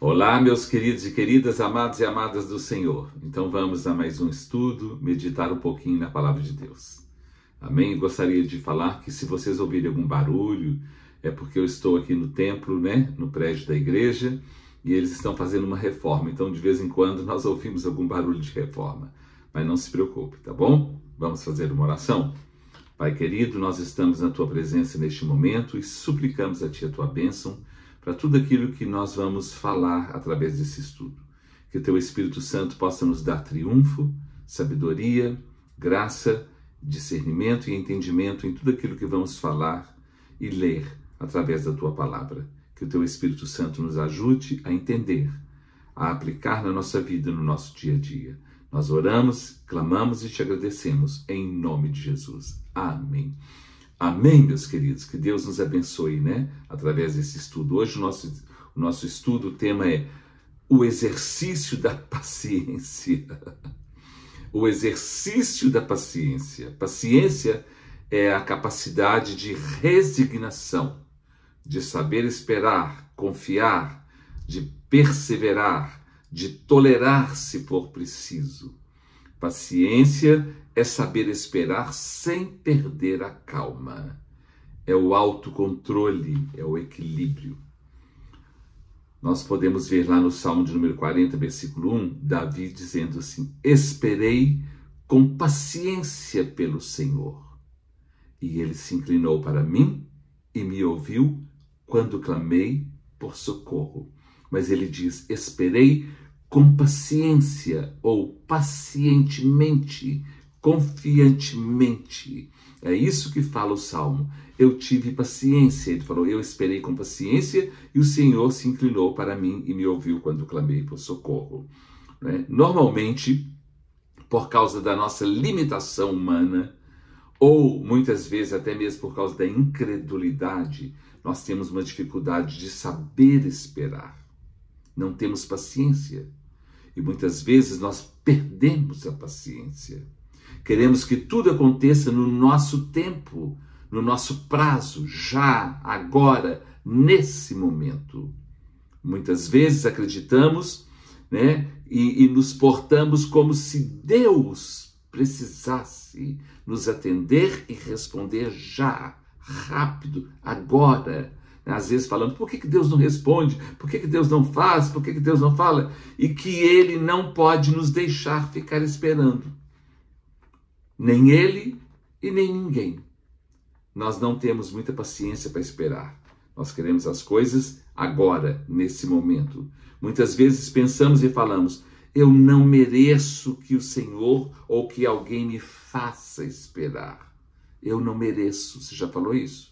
Olá, meus queridos e queridas, amados e amadas do Senhor. Então vamos a mais um estudo, meditar um pouquinho na Palavra de Deus. Amém? Gostaria de falar que se vocês ouvirem algum barulho, é porque eu estou aqui no templo, no prédio da igreja, e eles estão fazendo uma reforma. Então, de vez em quando, nós ouvimos algum barulho de reforma. Mas não se preocupe, tá bom? Vamos fazer uma oração? Pai querido, nós estamos na Tua presença neste momento e suplicamos a Ti a Tua bênção para tudo aquilo que nós vamos falar através desse estudo. Que o Teu Espírito Santo possa nos dar triunfo, sabedoria, graça, discernimento e entendimento em tudo aquilo que vamos falar e ler através da Tua palavra. Que o Teu Espírito Santo nos ajude a entender, a aplicar na nossa vida, no nosso dia a dia. Nós oramos, clamamos e Te agradecemos em nome de Jesus. Amém. Amém, meus queridos, que Deus nos abençoe, através desse estudo. Hoje o nosso estudo, o tema é o exercício da paciência. O exercício da paciência. Paciência é a capacidade de resignação, de saber esperar, confiar, de perseverar, de tolerar se for preciso. Paciência é saber esperar sem perder a calma. É o autocontrole, é o equilíbrio. Nós podemos ver lá no Salmo de número 40, versículo 1, Davi dizendo assim: esperei com paciência pelo Senhor, e ele se inclinou para mim e me ouviu quando clamei por socorro. Mas ele diz: esperei com paciência, ou pacientemente, confiantemente. É isso que fala o Salmo. Eu tive paciência. Ele falou: eu esperei com paciência e o Senhor se inclinou para mim e me ouviu quando clamei por socorro. Normalmente, por causa da nossa limitação humana, ou muitas vezes até mesmo por causa da incredulidade, nós temos uma dificuldade de saber esperar. Não temos paciência. E muitas vezes nós perdemos a paciência. Queremos que tudo aconteça no nosso tempo, no nosso prazo, já, agora, nesse momento. Muitas vezes acreditamos, e nos portamos como se Deus precisasse nos atender e responder já, rápido, agora. Às vezes falando: por que Deus não responde? Por que Deus não faz? Por que Deus não fala? E que Ele não pode nos deixar ficar esperando. Nem Ele e nem ninguém. Nós não temos muita paciência para esperar. Nós queremos as coisas agora, nesse momento. Muitas vezes pensamos e falamos: eu não mereço que o Senhor ou que alguém me faça esperar. Eu não mereço. Você já falou isso?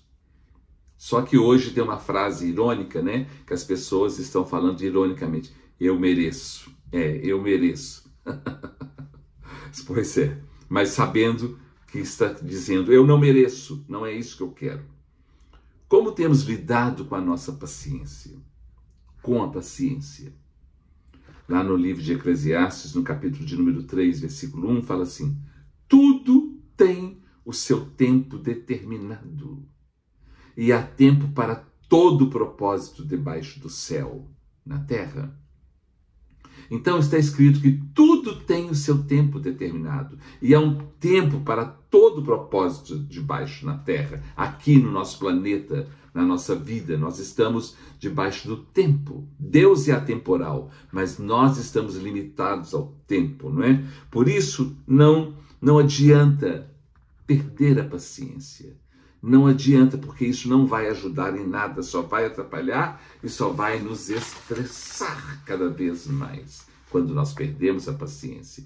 Só que hoje tem uma frase irônica, que as pessoas estão falando ironicamente: eu mereço. Eu mereço. Pois é, mas sabendo que está dizendo: eu não mereço, não é isso que eu quero. Como temos lidado com a nossa paciência? Com a paciência. Lá no livro de Eclesiastes, no capítulo de número 3, versículo 1, fala assim: tudo tem o seu tempo determinado. E há tempo para todo propósito debaixo do céu, na terra. Então está escrito que tudo tem o seu tempo determinado. E há um tempo para todo propósito debaixo na terra. Aqui no nosso planeta, na nossa vida, nós estamos debaixo do tempo. Deus é atemporal, mas nós estamos limitados ao tempo, não é? Por isso, não adianta perder a paciência. Não adianta, porque isso não vai ajudar em nada, só vai atrapalhar e só vai nos estressar cada vez mais quando nós perdemos a paciência.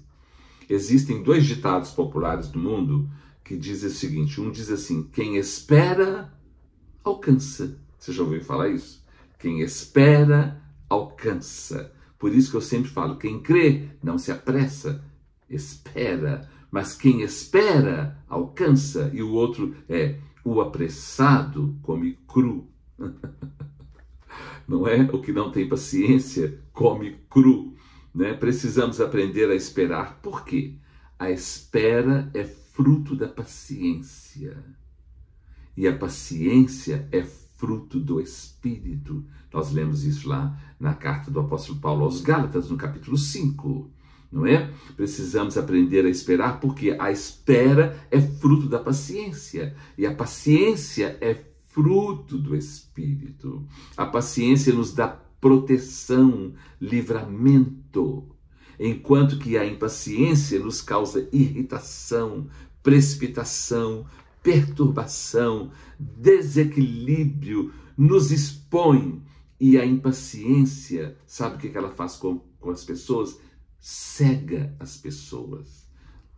Existem 2 ditados populares do mundo que dizem o seguinte: um diz assim: quem espera, alcança. Você já ouviu falar isso? Quem espera, alcança. Por isso que eu sempre falo: quem crê, não se apressa, espera. Mas quem espera, alcança. E o outro é: o apressado come cru. Não é? O que não tem paciência come cru. Precisamos aprender a esperar. Por quê? A espera é fruto da paciência. E a paciência é fruto do Espírito. Nós lemos isso lá na carta do apóstolo Paulo aos Gálatas, no capítulo 5. Não é? Precisamos aprender a esperar, porque a espera é fruto da paciência. E a paciência é fruto do Espírito. A paciência nos dá proteção, livramento, enquanto que a impaciência nos causa irritação, precipitação, perturbação, desequilíbrio, nos expõe. E a impaciência, sabe o que ela faz com as pessoas? Cega as pessoas.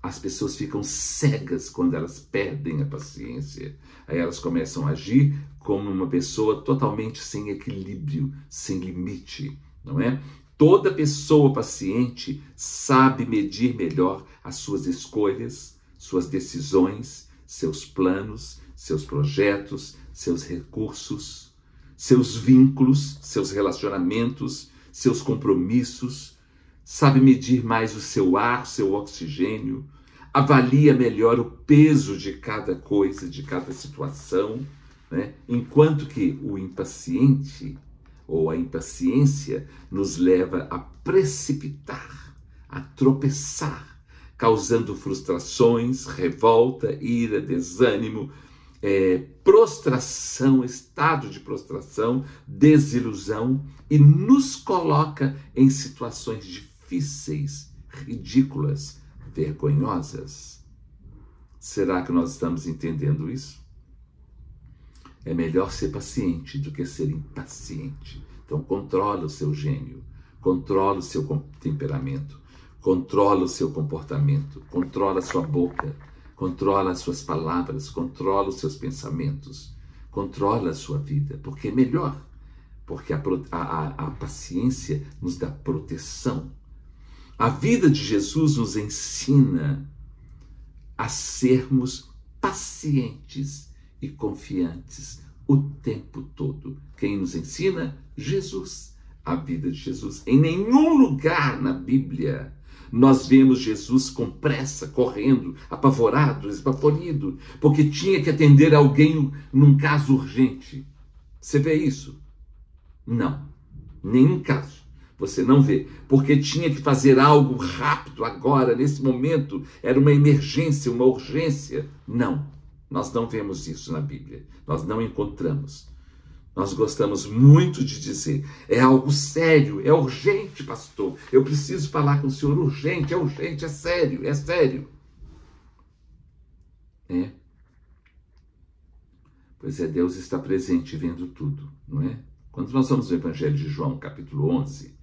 As pessoas ficam cegas quando elas perdem a paciência. Aí elas começam a agir como uma pessoa totalmente sem equilíbrio, sem limite, não é? Toda pessoa paciente sabe medir melhor as suas escolhas, suas decisões, seus planos, seus projetos, seus recursos, seus vínculos, seus relacionamentos, seus compromissos, sabe medir mais o seu ar, seu oxigênio, avalia melhor o peso de cada coisa, de cada situação, né? Enquanto que o impaciente ou a impaciência nos leva a precipitar, a tropeçar, causando frustrações, revolta, ira, desânimo, prostração, estado de prostração, desilusão, e nos coloca em situações difíceis, ridículas, vergonhosas. Será que nós estamos entendendo isso? É melhor ser paciente do que ser impaciente. Então controla o seu gênio, controla o seu temperamento, controla o seu comportamento, controla a sua boca, controla as suas palavras, controla os seus pensamentos, controla a sua vida, porque é melhor, porque a paciência nos dá proteção. A vida de Jesus nos ensina a sermos pacientes e confiantes o tempo todo. Quem nos ensina? Jesus. A vida de Jesus. Em nenhum lugar na Bíblia nós vemos Jesus com pressa, correndo, apavorado, esbaforido, porque tinha que atender alguém num caso urgente. Você vê isso? Não. Nenhum caso. Você não vê. Porque tinha que fazer algo rápido agora, nesse momento. Era uma emergência, uma urgência. Não. Nós não vemos isso na Bíblia. Nós não encontramos. Nós gostamos muito de dizer, é algo sério, é urgente, pastor. Eu preciso falar com o senhor urgente, é sério, é sério. É. Pois é, Deus está presente vendo tudo, não é? Quando nós vamos no Evangelho de João, capítulo 11,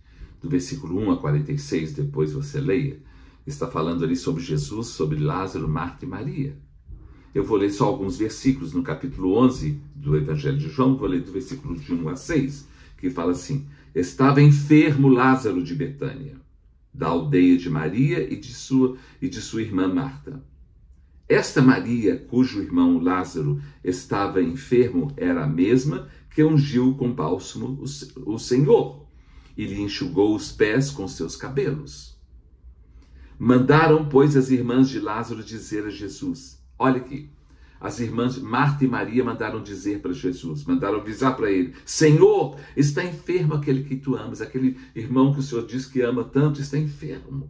do versículo 1 a 46, depois você leia, está falando ali sobre Jesus, sobre Lázaro, Marta e Maria. Eu vou ler só alguns versículos no capítulo 11 do Evangelho de João, vou ler do versículo de 1 a 6, que fala assim: estava enfermo Lázaro de Betânia, da aldeia de Maria e de sua irmã Marta. Esta Maria, cujo irmão Lázaro estava enfermo, era a mesma que ungiu com bálsamo o Senhor e lhe enxugou os pés com seus cabelos. Mandaram, pois, as irmãs de Lázaro dizer a Jesus, olha aqui, as irmãs Marta e Maria mandaram dizer para Jesus, mandaram avisar para ele, Senhor, está enfermo aquele que tu amas, aquele irmão que o Senhor diz que ama tanto, está enfermo.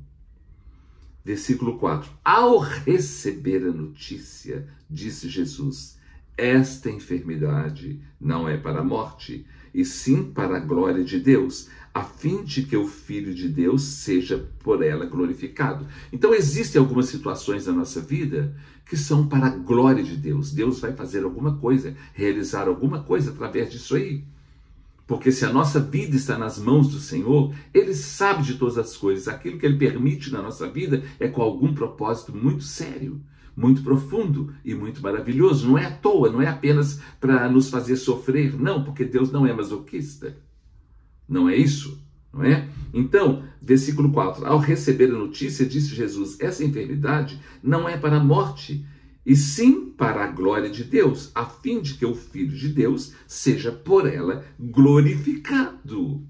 Versículo 4, ao receber a notícia, disse Jesus, esta enfermidade não é para a morte, e sim para a glória de Deus, a fim de que o Filho de Deus seja por ela glorificado. Então existem algumas situações na nossa vida que são para a glória de Deus. Deus vai fazer alguma coisa, realizar alguma coisa através disso aí. Porque se a nossa vida está nas mãos do Senhor, Ele sabe de todas as coisas. Aquilo que Ele permite na nossa vida é com algum propósito muito sério, muito profundo e muito maravilhoso. Não é à toa, não é apenas para nos fazer sofrer. Não, porque Deus não é masoquista. Não é isso, não é? Então, versículo 4. Ao receber a notícia, disse Jesus, essa enfermidade não é para a morte, e sim para a glória de Deus, a fim de que o Filho de Deus seja por ela glorificado.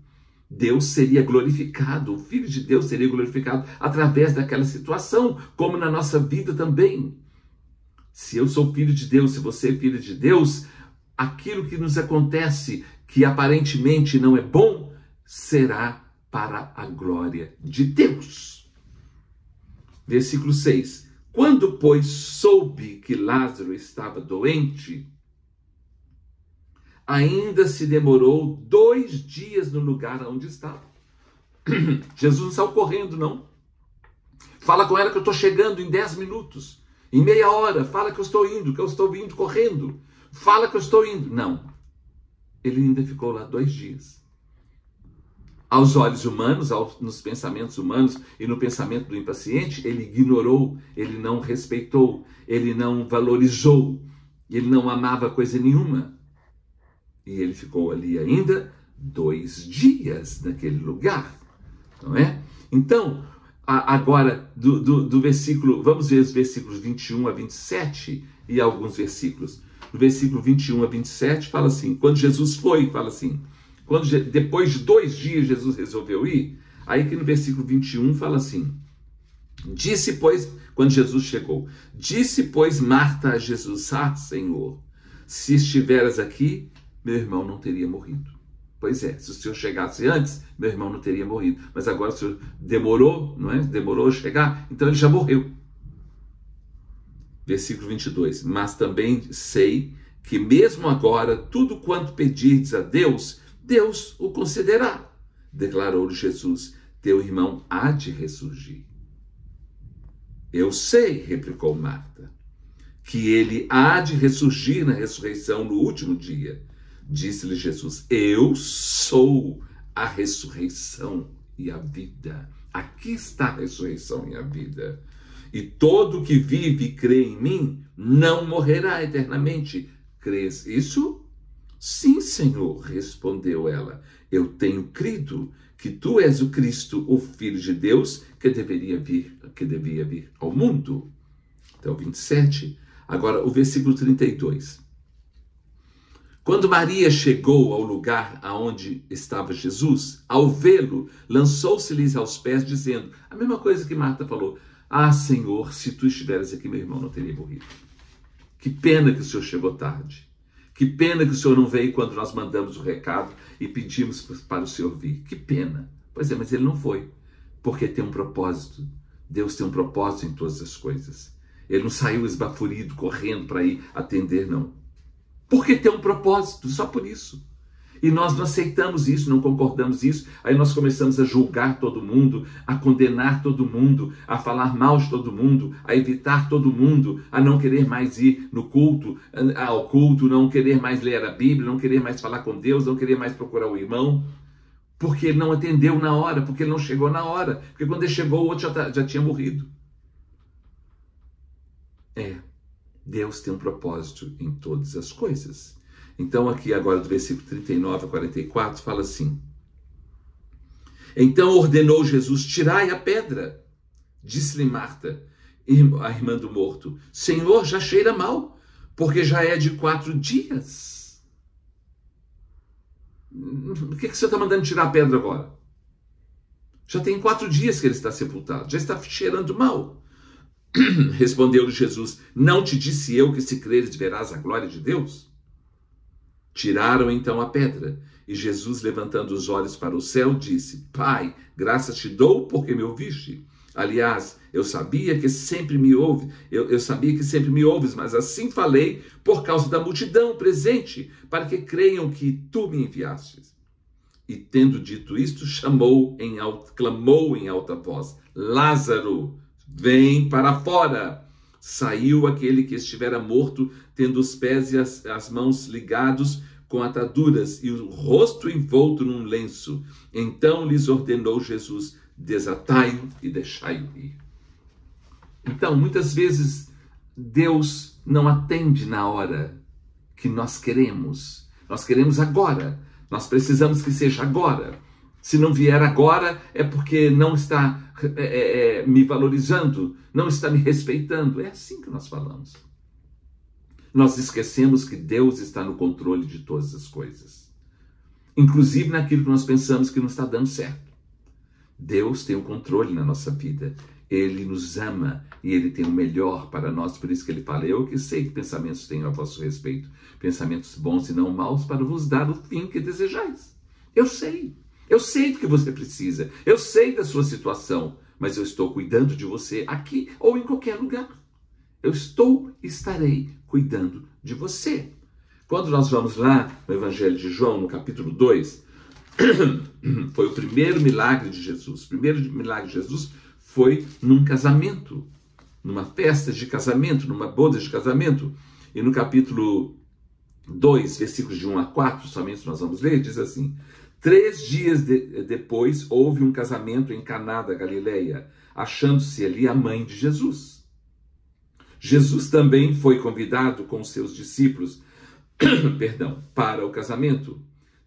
Deus seria glorificado, o Filho de Deus seria glorificado através daquela situação, como na nossa vida também. Se eu sou filho de Deus, se você é filho de Deus, aquilo que nos acontece, que aparentemente não é bom, será para a glória de Deus. Versículo 6. Quando, pois, soube que Lázaro estava doente, ainda se demorou 2 dias no lugar onde estava. Jesus não saiu correndo, não. Fala com ela que eu estou chegando em 10 minutos. Em meia hora, fala que eu estou indo, que eu estou vindo correndo. Fala que eu estou indo. Não. Ele ainda ficou lá 2 dias. Aos olhos humanos, nos pensamentos humanos e no pensamento do impaciente, ele ignorou, ele não respeitou, ele não valorizou, ele não amava coisa nenhuma. E ele ficou ali ainda 2 dias naquele lugar, não é? Então, agora, do versículo, vamos ver os versículos 21 a 27 e alguns versículos. No versículo 21 a 27 fala assim, quando Jesus foi, fala assim, depois de 2 dias Jesus resolveu ir, aí que no versículo 21 fala assim, disse, pois, quando Jesus chegou, disse, pois, Marta a Jesus, Senhor, se estiveras aqui, meu irmão não teria morrido. Pois é, se o Senhor chegasse antes, meu irmão não teria morrido. Mas agora o Senhor demorou, não é? Demorou a chegar, então ele já morreu. Versículo 22. Mas também sei que mesmo agora, tudo quanto pedirdes a Deus, Deus o concederá. Declarou-lhe Jesus, teu irmão há de ressurgir. Eu sei, replicou Marta, que ele há de ressurgir na ressurreição no último dia. Disse-lhe Jesus, eu sou a ressurreição e a vida. Aqui está a ressurreição e a vida. E todo que vive e crê em mim não morrerá eternamente. Crês isso? Sim, Senhor, respondeu ela. Eu tenho crido que tu és o Cristo, o Filho de Deus, que devia vir ao mundo. Então, 27. Agora, o versículo 32. Quando Maria chegou ao lugar aonde estava Jesus, ao vê-lo, lançou-se-lhes aos pés, dizendo a mesma coisa que Marta falou. Senhor, se tu estiveres aqui, meu irmão não teria morrido. Que pena que o Senhor chegou tarde. Que pena que o Senhor não veio quando nós mandamos o recado e pedimos para o Senhor vir. Que pena. Pois é, mas ele não foi. Porque tem um propósito. Deus tem um propósito em todas as coisas. Ele não saiu esbaforido, correndo para ir atender, não. Porque tem um propósito, só por isso. E nós não aceitamos isso, não concordamos isso. Aí nós começamos a julgar todo mundo, a condenar todo mundo, a falar mal de todo mundo, a evitar todo mundo, a não querer mais ir no culto, ao culto, não querer mais ler a Bíblia, não querer mais falar com Deus, não querer mais procurar o irmão, porque ele não atendeu na hora, porque ele não chegou na hora, porque quando ele chegou o outro já tinha morrido. Deus tem um propósito em todas as coisas. Então aqui agora do versículo 39 a 44 fala assim. Então ordenou Jesus, tirai a pedra. Disse-lhe Marta, a irmã do morto, Senhor, já cheira mal, porque já é de 4 dias. Por que você está mandando tirar a pedra agora? Já tem 4 dias que ele está sepultado, já está cheirando mal. Respondeu-lhe Jesus, não te disse eu que se creres verás a glória de Deus? Tiraram então a pedra, e Jesus, levantando os olhos para o céu, disse, Pai, graças te dou porque me ouviste. Aliás, eu sabia que sempre me ouves, mas assim falei por causa da multidão presente, para que creiam que tu me enviastes. E tendo dito isto, clamou em alta voz, Lázaro, vem para fora. Saiu aquele que estivera morto, tendo os pés e as mãos ligados com ataduras e o rosto envolto num lenço. Então lhes ordenou Jesus, desatai-o e deixai-o ir. Então, muitas vezes, Deus não atende na hora que nós queremos. Nós queremos agora. Nós precisamos que seja agora. Se não vier agora, é porque não está me valorizando, não está me respeitando. É assim que nós falamos. Nós esquecemos que Deus está no controle de todas as coisas. Inclusive naquilo que nós pensamos que não está dando certo. Deus tem o controle na nossa vida. Ele nos ama e Ele tem o melhor para nós. Por isso que Ele fala, eu que sei que pensamentos tenho a vosso respeito, pensamentos bons e não maus, para vos dar o fim que desejais. Eu sei do que você precisa, eu sei da sua situação, mas eu estou cuidando de você aqui ou em qualquer lugar. Eu estarei cuidando de você. Quando nós vamos lá no Evangelho de João, no capítulo 2, foi o primeiro milagre de Jesus. O primeiro milagre de Jesus foi num casamento, numa festa de casamento, numa boda de casamento. E no capítulo 2, versículos de 1 a 4, somente nós vamos ler, diz assim: 3 dias depois houve um casamento em Caná da Galileia, achando-se ali a mãe de Jesus. Jesus também foi convidado com seus discípulos para o casamento.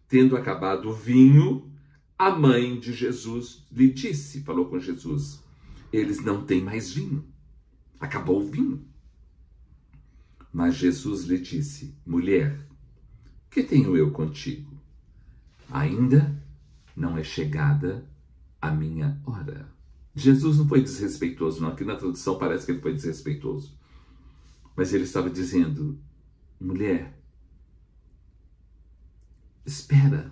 Tendo acabado o vinho, a mãe de Jesus lhe disse, falou com Jesus, eles não têm mais vinho. Acabou o vinho. Mas Jesus lhe disse, mulher, que tenho eu contigo? Ainda não é chegada a minha hora. Jesus não foi desrespeitoso, não. Aqui na tradução parece que ele foi desrespeitoso. Mas ele estava dizendo, mulher, espera,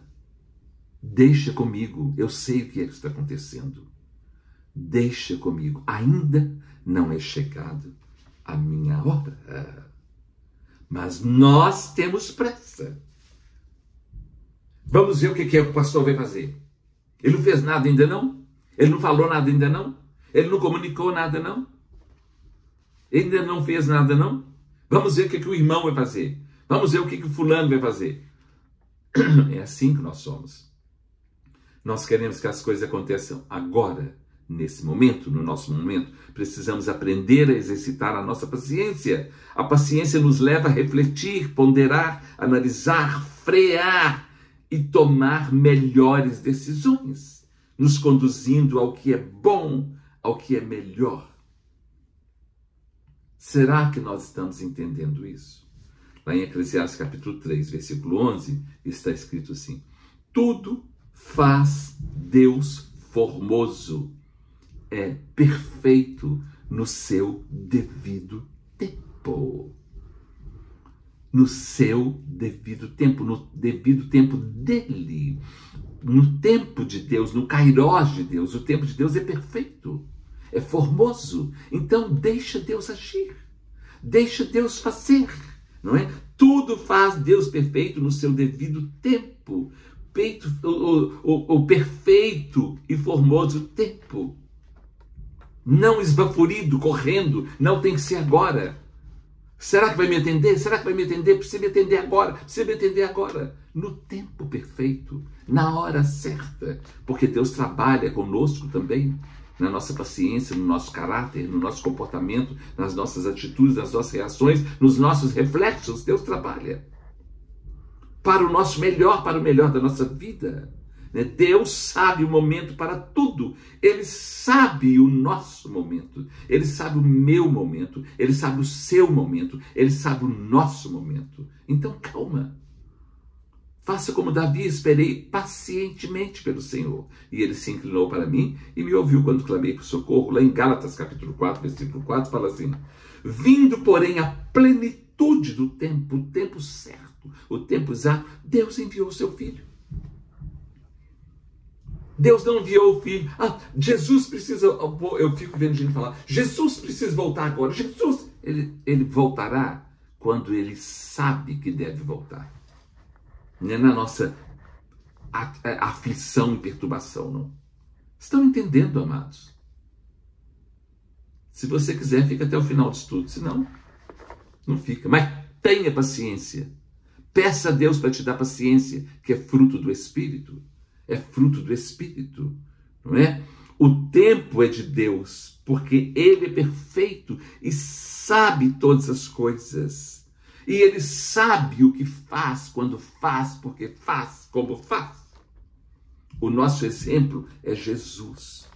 deixa comigo, eu sei o que é que está acontecendo. Deixa comigo, ainda não é chegada a minha hora. Mas nós temos pressa. Vamos ver o que o pastor vai fazer. Ele não fez nada ainda não? Ele não falou nada ainda não? Ele não comunicou nada não? Ele ainda não fez nada não? Vamos ver o que o irmão vai fazer. Vamos ver o que o fulano vai fazer. É assim que nós somos. Nós queremos que as coisas aconteçam agora, nesse momento, no nosso momento. Precisamos aprender a exercitar a nossa paciência. A paciência nos leva a refletir, ponderar, analisar, frear e tomar melhores decisões, nos conduzindo ao que é bom, ao que é melhor. Será que nós estamos entendendo isso? Lá em Eclesiastes capítulo 3, versículo 11, está escrito assim, tudo faz Deus formoso, é perfeito no seu devido tempo. No seu devido tempo, no devido tempo dele, no tempo de Deus, no kairós de Deus. O tempo de Deus é perfeito, é formoso. Então deixa Deus agir, deixa Deus fazer, não é? Tudo faz Deus perfeito no seu devido tempo, o perfeito e formoso tempo. Não esbaforido, correndo, não tem que ser agora. Será que vai me atender? Será que vai me atender? Precisa me atender agora, precisa me atender agora. No tempo perfeito, na hora certa, porque Deus trabalha conosco também, na nossa paciência, no nosso caráter, no nosso comportamento, nas nossas atitudes, nas nossas reações, nos nossos reflexos. Deus trabalha para o nosso melhor, para o melhor da nossa vida. Deus sabe o momento para tudo. Ele sabe o nosso momento. Ele sabe o meu momento. Ele sabe o seu momento. Ele sabe o nosso momento. Então, calma. Faça como Davi, esperei pacientemente pelo Senhor. E ele se inclinou para mim e me ouviu quando clamei por socorro. Lá em Gálatas, capítulo 4, versículo 4, fala assim, vindo, porém, a plenitude do tempo, o tempo certo, o tempo exato, Deus enviou o seu Filho. Deus não enviou o Filho. Jesus precisa... Eu fico vendo gente falar, Jesus precisa voltar agora. Jesus, ele voltará quando ele sabe que deve voltar. Não é na nossa aflição e perturbação, não. Estão entendendo, amados? Se você quiser, fica até o final do estudo. Se não, não fica. Mas tenha paciência. Peça a Deus para te dar paciência, que é fruto do Espírito. É fruto do Espírito, não é? O tempo é de Deus, porque Ele é perfeito e sabe todas as coisas. E Ele sabe o que faz, quando faz, porque faz, como faz. O nosso exemplo é Jesus.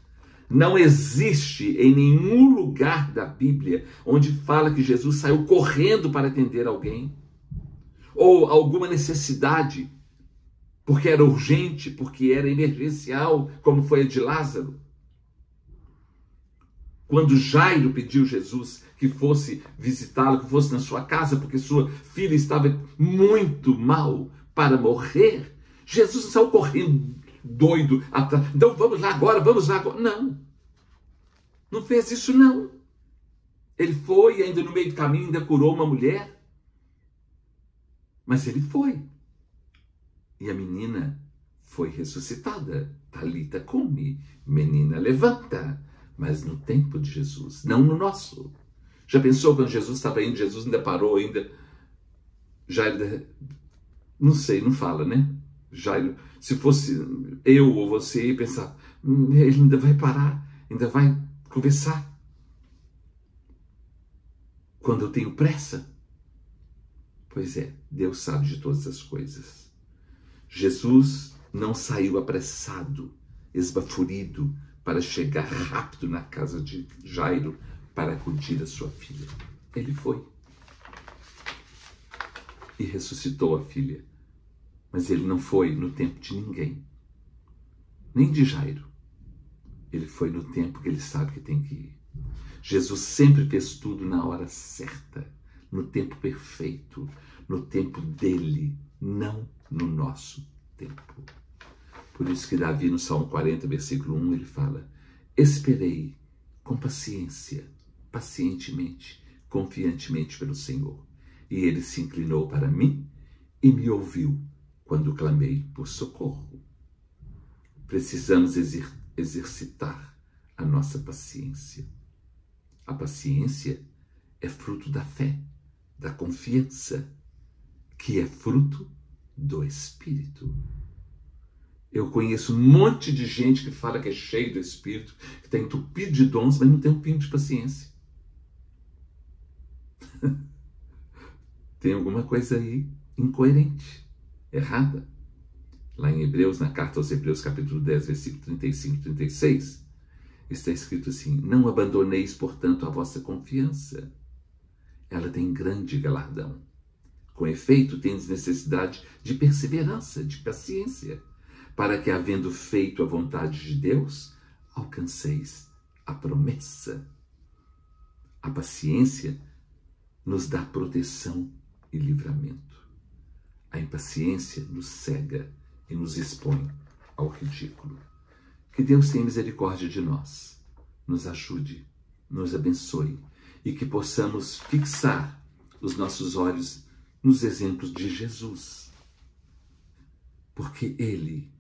Não existe em nenhum lugar da Bíblia onde fala que Jesus saiu correndo para atender alguém, ou alguma necessidade, porque era urgente, porque era emergencial, como foi a de Lázaro. Quando Jairo pediu Jesus que fosse visitá-lo, que fosse na sua casa, porque sua filha estava muito mal para morrer, Jesus não saiu correndo doido atrás. Então vamos lá agora, vamos lá agora. Não. Não fez isso não. Ele foi, ainda no meio do caminho, ainda curou uma mulher. Mas ele foi. E a menina foi ressuscitada. Talita cumi, menina levanta. Mas no tempo de Jesus, não no nosso. Já pensou quando Jesus estava indo, Jesus ainda parou, ainda... Jairo, não sei, não fala, né? Jairo, se fosse eu ou você, ia pensar, ele ainda vai parar, ainda vai conversar. Quando eu tenho pressa? Pois é, Deus sabe de todas as coisas. Jesus não saiu apressado, esbaforido, para chegar rápido na casa de Jairo para acudir a sua filha. Ele foi. E ressuscitou a filha. Mas ele não foi no tempo de ninguém. Nem de Jairo. Ele foi no tempo que ele sabe que tem que ir. Jesus sempre fez tudo na hora certa, no tempo perfeito, no tempo dele, não no nosso tempo. Por isso que Davi, no Salmo 40, versículo 1, ele fala: esperei com paciência, pacientemente, confiantemente pelo Senhor. E ele se inclinou para mim e me ouviu quando clamei por socorro. Precisamos exercitar a nossa paciência. A paciência é fruto da fé, da confiança, que é fruto do Espírito. Eu conheço um monte de gente que fala que é cheio do Espírito, que está entupido de dons, mas não tem um pingo de paciência. Tem alguma coisa aí incoerente, errada. Lá em Hebreus, na carta aos Hebreus, capítulo 10, versículo 35 e 36, está escrito assim: não abandoneis, portanto, a vossa confiança. Ela tem grande galardão. Com efeito, tendes necessidade de perseverança, de paciência, para que, havendo feito a vontade de Deus, alcanceis a promessa. A paciência nos dá proteção e livramento. A impaciência nos cega e nos expõe ao ridículo. Que Deus tenha misericórdia de nós, nos ajude, nos abençoe e que possamos fixar os nossos olhos nos exemplos de Jesus, porque Ele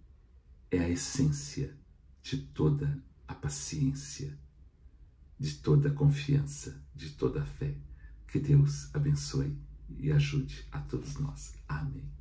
é a essência de toda a paciência, de toda a confiança, de toda a fé. Que Deus abençoe e ajude a todos nós. Amém.